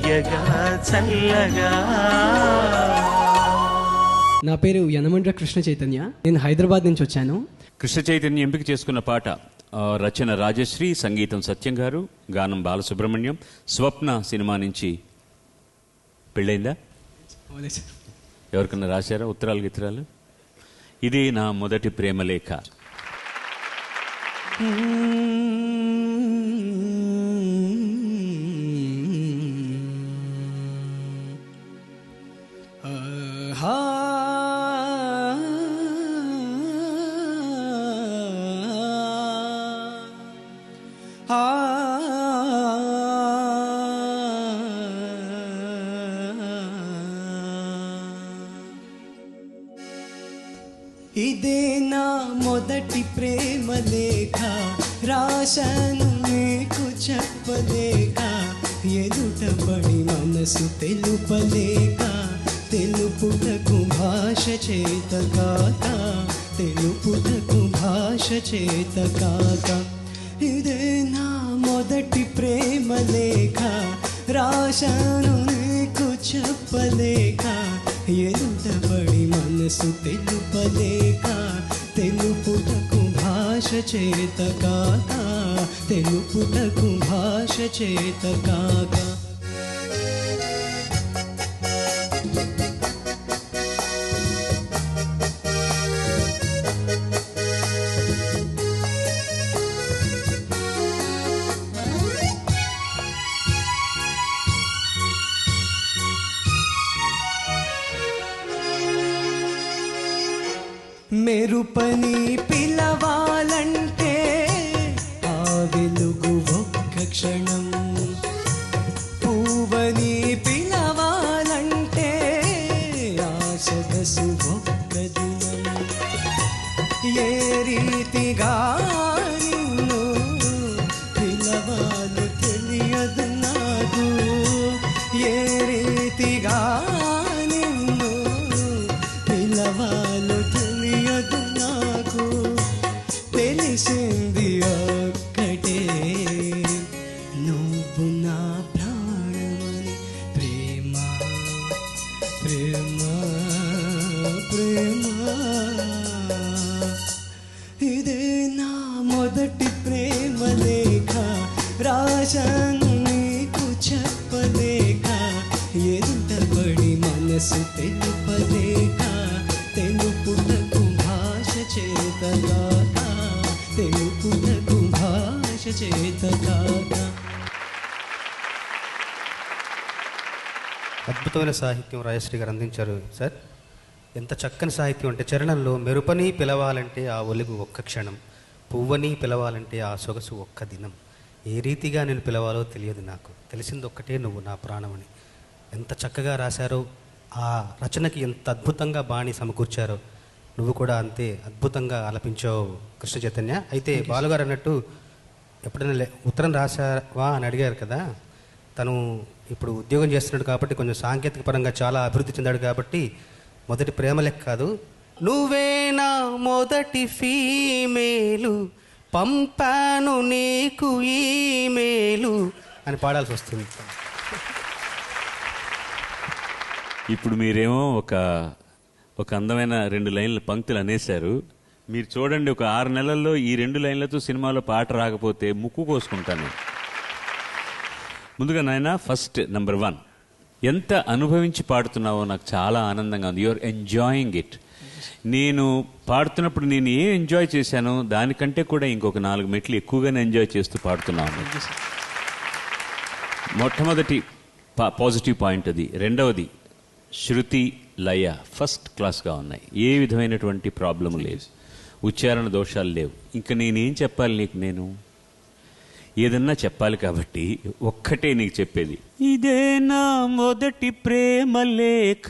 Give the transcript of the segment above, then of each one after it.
తీయగా చల్లగా. నా పేరు యనమండ్ర కృష్ణ చైతన్య. నేను హైదరాబాద్ నుంచి వచ్చాను. కృష్ణ చైతన్య ఎంపిక చేసుకున్న పాట రచన రాజశ్రీ, సంగీతం సత్యం గారు, గానం బాలసుబ్రహ్మణ్యం. స్వప్న సినిమా నుంచి. పెళ్ళైందా? ఎవరికన్నా రాశారా ఉత్తరాలు గిత్తరాలు? ఇది నా మొదటి ప్రేమలేఖ. ఇదే నా మొదటి ప్రేమ లేఖ, రాశాను నీకు చెప్పలేక, ఎదుటబడి మనసు తెలుపలేక, తెలుపుటకు భాష చేత కాక, తెలుపుటకు భాష చేత కాక. ఇదే నా మొదటి ప్రేమ లేఖ, రాశాను నీకు చెప్పలేక, ఎదుటబడి మనసు తెలుపలేక, తెలుపుటకు భాష చేత కాక, తెలుపుటకు భాష చేత కాక. మెరుపని పిలవాలంటే ఆ వెలుగు ఒక్క క్షణం, పువ్వని పిలవాలంటే ఆ సొగసు ఒక్క దినం. ఏ రీతిగా నిన్ను పిలవాలో తెలియదు నాకు, ఏ రీతిగా నిన్ను పిలవాలో తెలియదు నాకు. తెలిసింది ఒక్కటే, నువ్వు నా ప్రాణమని. ప్రేమ ప్రేమ ప్రేమ, ఇదే నా మొదటి ప్రేమ లేఖ, రాశాను నీకు చెప్పలేక, ఎదుటబడి మనసు తెలుపలేక, తెలుపుటకు భాష చేత కాక, తెలుపుటకు భాష చేత కాక. అద్భుతమైన సాహిత్యం రాజశ్రీ గారు అందించారు సార్. ఎంత చక్కని సాహిత్యం అంటే, చరణంలో మెరుపని పిలవాలంటే ఆ ఒలుగు ఒక్క క్షణం, పువ్వని పిలవాలంటే ఆ సొగసు ఒక్క దినం, ఏ రీతిగా నేను పిలవాలో తెలియదు నాకు, తెలిసింది ఒక్కటే నువ్వు నా ప్రాణమని. ఎంత చక్కగా రాశారో, ఆ రచనకి ఎంత అద్భుతంగా బాణి సమకూర్చారో, నువ్వు కూడా అంతే అద్భుతంగా ఆలపించావు కృష్ణ చైతన్య. అయితే బాలుగారు అన్నట్టు ఎప్పుడైనా ఉత్తరం రాశావా అని అడిగారు కదా. తను ఇప్పుడు ఉద్యోగం చేస్తున్నాడు కాబట్టి కొంచెం సాంకేతిక పరంగా చాలా అభివృద్ధి చెందాడు కాబట్టి మొదటి ప్రేమ లెక్క కాదు, నువ్వే నా మొదటి ఫీమేలు, పంపాను నీకు ఈమెయిలు అని పాడాల్సి వస్తుంది. ఇప్పుడు మీరేమో ఒక అందమైన 2 లైన్ల పంక్తులు అనేశారు. మీరు చూడండి, ఒక 6 నెలల్లో ఈ 2 లైన్లతో సినిమాలో పాట రాకపోతే ముక్కు కోసుకుంటాను. ముందుగా నాయన, ఫస్ట్ నెంబర్ 1, ఎంత అనుభవించి పాడుతున్నావో నాకు చాలా ఆనందంగా ఉంది. You're enjoying it. నేను పాడుతున్నప్పుడు నేను ఏం ఎంజాయ్ చేశానో దానికంటే కూడా ఇంకొక 4 మెట్లు ఎక్కువగానే ఎంజాయ్ చేస్తూ పాడుతున్నాను. మొట్టమొదటి పాజిటివ్ పాయింట్ అది. రెండవది, శృతి లయ ఫస్ట్ క్లాస్గా ఉన్నాయి. ఏ విధమైనటువంటి ప్రాబ్లం లేదు, ఉచ్చారణ దోషాలు లేవు. ఇంకా నేనేం చెప్పాలి నీకు? నేను ఏదన్నా చెప్పాలి కాబట్టి ఒక్కటే నీకు చెప్పేది, ఇదే నా మొదటి ప్రేమ లేఖ,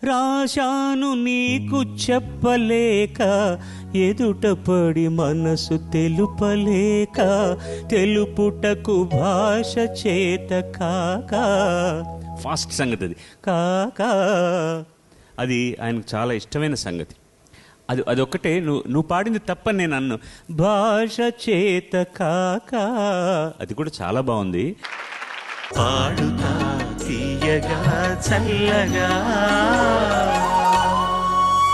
రాశాను నీకు చెప్పలేక, ఎదుటపడి మనసు తెలుపలేక, తెలుపుటకు భాష చేత కాక. ఫాస్ట్ సంగతి అది కాకా. అది ఆయనకు చాలా ఇష్టమైన సంగతి. అదొక్కటే. నువ్వు పాడింది తప్పని నేను అన్ను, భాష చేత కాకా. అది కూడా చాలా బాగుంది. పాడుతా తీయగా చల్లగా